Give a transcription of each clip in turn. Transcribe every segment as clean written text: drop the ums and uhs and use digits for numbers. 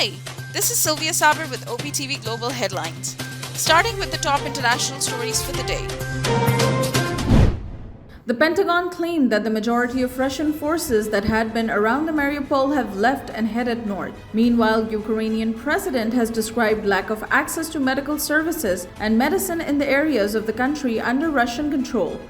Hi, this is Sylvia Saber with OpTv Global headlines. Starting with the top international stories for the day. The Pentagon claimed that the majority of Russian forces that had been around the Mariupol have left and headed north. Meanwhile, Ukrainian president has described lack of access to medical services and medicine in the areas of the country under Russian control.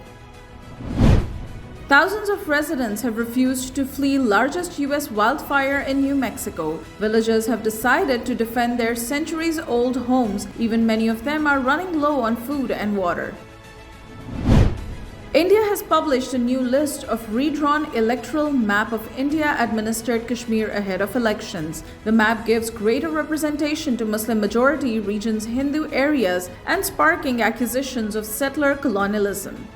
Thousands of residents have refused to flee largest U.S. wildfire in New Mexico. Villagers have decided to defend their centuries-old homes. Even many of them are running low on food and water. India has published a new list of redrawn electoral map of India-administered Kashmir ahead of elections. The map gives greater representation to Muslim-majority regions' Hindu areas and sparking accusations of settler colonialism.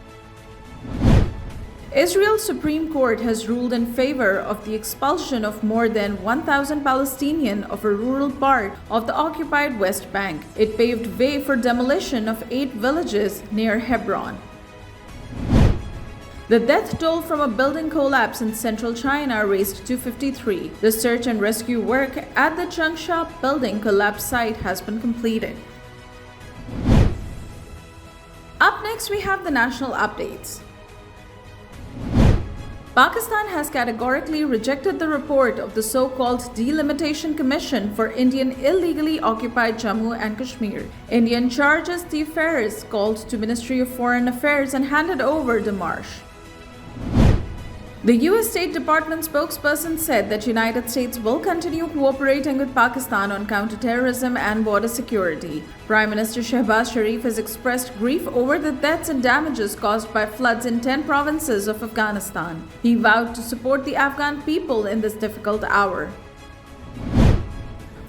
Israel's Supreme Court has ruled in favor of the expulsion of more than 1,000 Palestinians of a rural part of the occupied West Bank. It paved way for demolition of 8 villages near Hebron. The death toll from a building collapse in central China raised to 53. The search and rescue work at the Changsha building collapse site has been completed. Up next, we have the national updates. Pakistan has categorically rejected the report of the so-called Delimitation Commission for Indian illegally occupied Jammu and Kashmir. Indian charges the affairs called to Ministry of Foreign Affairs and handed over the marsh. The U.S. State Department spokesperson said that United States will continue cooperating with Pakistan on counterterrorism and border security. Prime Minister Shehbaz Sharif has expressed grief over the deaths and damages caused by floods in 10 provinces of Afghanistan. He vowed to support the Afghan people in this difficult hour.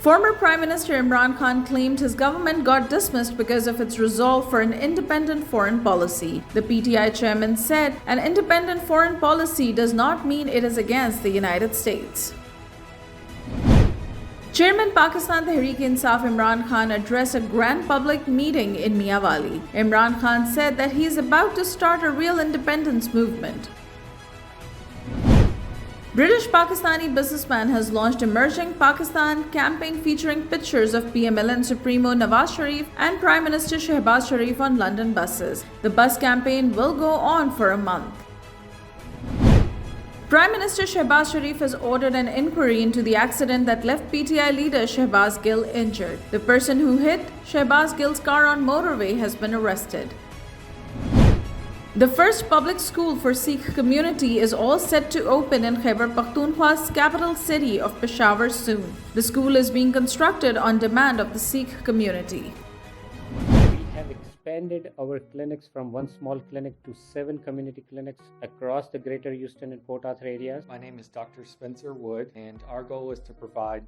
Former Prime Minister Imran Khan claimed his government got dismissed because of its resolve for an independent foreign policy. The PTI chairman said, "An independent foreign policy does not mean it is against the United States." Chairman Pakistan Tehreek-e-Insaf Imran Khan addressed a grand public meeting in Miawali. Imran Khan said that he is about to start a real independence movement. British Pakistani businessman has launched Emerging Pakistan campaign featuring pictures of PMLN Supremo Nawaz Sharif and Prime Minister Shehbaz Sharif on London buses. The bus campaign will go on for a month. Prime Minister Shehbaz Sharif has ordered an inquiry into the accident that left PTI leader Shehbaz Gill injured. The person who hit Shehbaz Gill's car on motorway has been arrested. The first public school for Sikh community is all set to open in Khyber Pakhtunkhwa's capital city of Peshawar soon. The school is being constructed on demand of the Sikh community. We have expanded our clinics from one small clinic to 7 community clinics across the Greater Houston and Port Arthur areas. My name is Dr. Spencer Wood, and our goal is to provide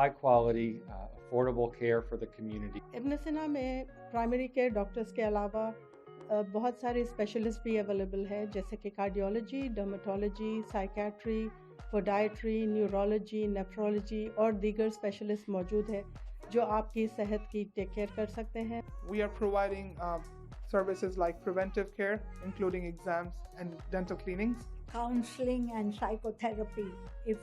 high-quality, affordable care for the community. Ibn Sina में primary care doctors के अलावा बहुत सारे specialist भी available है, जैसे कि cardiology, dermatology, psychiatry, podiatry, neurology, nephrology और दीगर स्पेशलिस्ट मौजूद है जो आपकी सेहत की टेक केयर कर सकते हैं. We are providing services like preventive care, including exams and dental cleanings, counseling and psychotherapy. If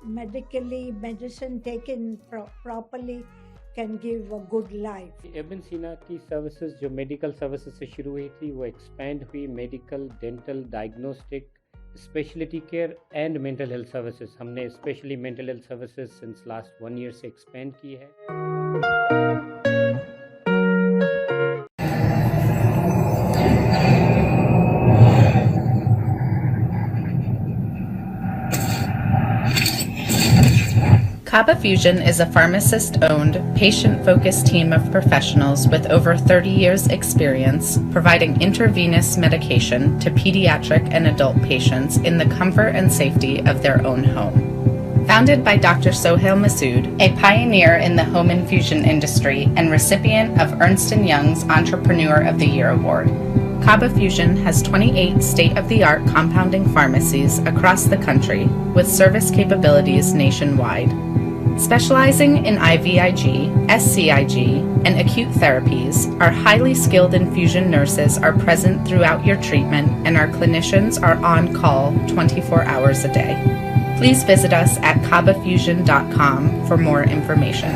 medicine taken properly can give a good life. इब्न सीना की सर्विसेज जो मेडिकल सर्विसेज से शुरू हुई थी वो एक्सपेंड हुई medical, dental, diagnostic, speciality care and mental health services. हमने specially mental health services since last 1 year से एक्सपेंड की है. Kaba Fusion is a pharmacist-owned, patient-focused team of professionals with over 30 years' experience providing intravenous medication to pediatric and adult patients in the comfort and safety of their own home. Founded by Dr. Sohail Masood, a pioneer in the home infusion industry and recipient of Ernst & Young's Entrepreneur of the Year Award, Kaba Fusion has 28 state-of-the-art compounding pharmacies across the country with service capabilities nationwide. Specializing in IVIG, SCIG, and acute therapies, our highly skilled infusion nurses are present throughout your treatment and our clinicians are on call 24 hours a day. Please visit us at kabafusion.com for more information.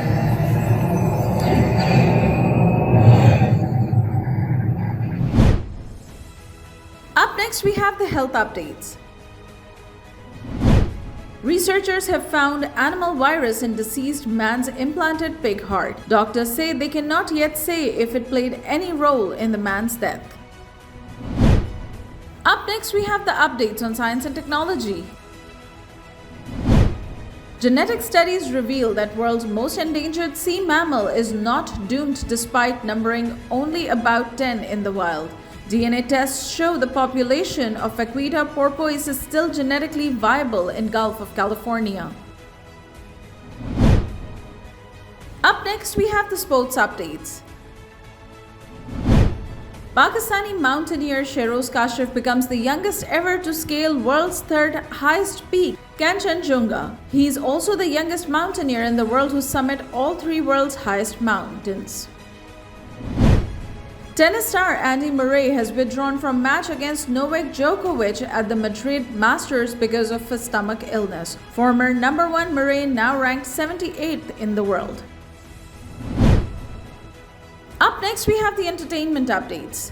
Up next, we have the health updates. Researchers have found animal virus in deceased man's implanted pig heart. Doctors say they cannot yet say if it played any role in the man's death. Up next, we have the updates on science and technology. Genetic studies reveal that world's most endangered sea mammal is not doomed despite numbering only about 10 in the wild. DNA tests show the population of Vaquita porpoise is still genetically viable in Gulf of California. Up next, we have the sports updates. Pakistani mountaineer Sheroz Kashif becomes the youngest ever to scale world's third highest peak, Kanchenjunga. He is also the youngest mountaineer in the world who summit all three world's highest mountains. Tennis star Andy Murray has withdrawn from match against Novak Djokovic at the Madrid Masters because of a stomach illness. Former number 1 Murray now ranked 78th in the world. Up next, we have the entertainment updates.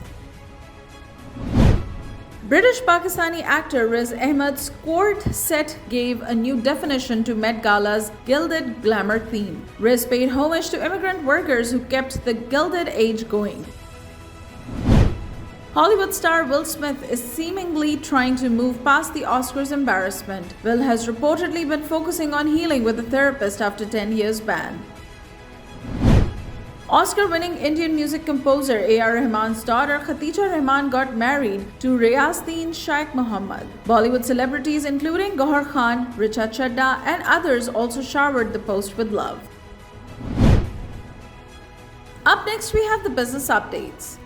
British Pakistani actor Riz Ahmed's quartet gave a new definition to Met Gala's Gilded Glamour theme. Riz paid homage to immigrant workers who kept the Gilded Age going. Hollywood star Will Smith is seemingly trying to move past the Oscars embarrassment. Will has reportedly been focusing on healing with a therapist after 10 years ban. Oscar-winning Indian music composer A.R. Rahman's daughter Khatija Rahman got married to Riyazuddin Shaikh Muhammad. Bollywood celebrities including Gauhar Khan, Richa Chadda and others also showered the post with love. Up next, we have the business updates.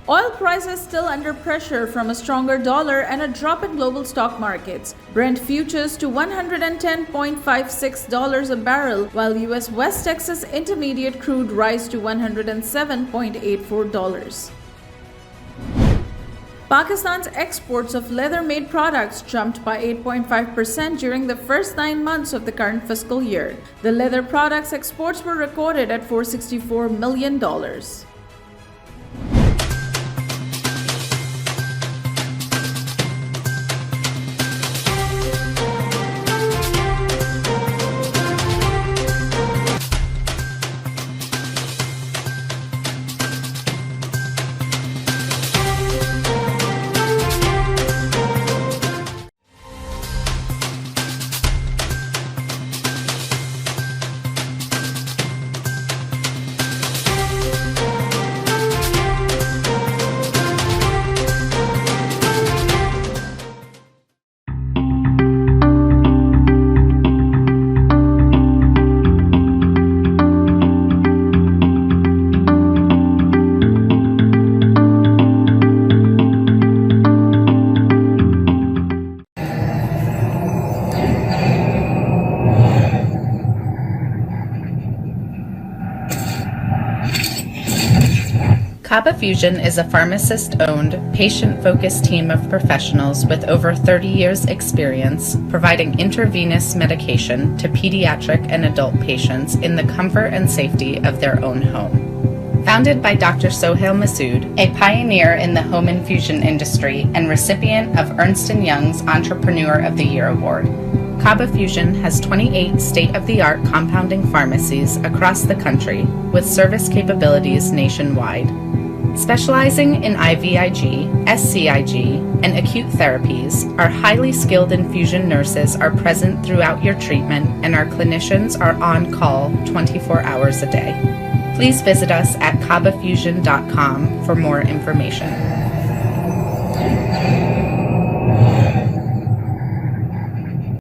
Oil prices still under pressure from a stronger dollar and a drop in global stock markets. Brent futures to $110.56 a barrel, while US West Texas Intermediate crude rise to $107.84. Pakistan's exports of leather-made products jumped by 8.5% during the first 9 months of the current fiscal year. The leather products exports were recorded at $464 million. Kaba Fusion is a pharmacist-owned, patient-focused team of professionals with over 30 years' experience providing intravenous medication to pediatric and adult patients in the comfort and safety of their own home. Founded by Dr. Sohail Masood, a pioneer in the home infusion industry and recipient of Ernst & Young's Entrepreneur of the Year Award, Kaba Fusion has 28 state-of-the-art compounding pharmacies across the country with service capabilities nationwide. Specializing in IVIG, SCIG, and acute therapies, our highly skilled infusion nurses are present throughout your treatment and our clinicians are on call 24 hours a day. Please visit us at kabafusion.com for more information.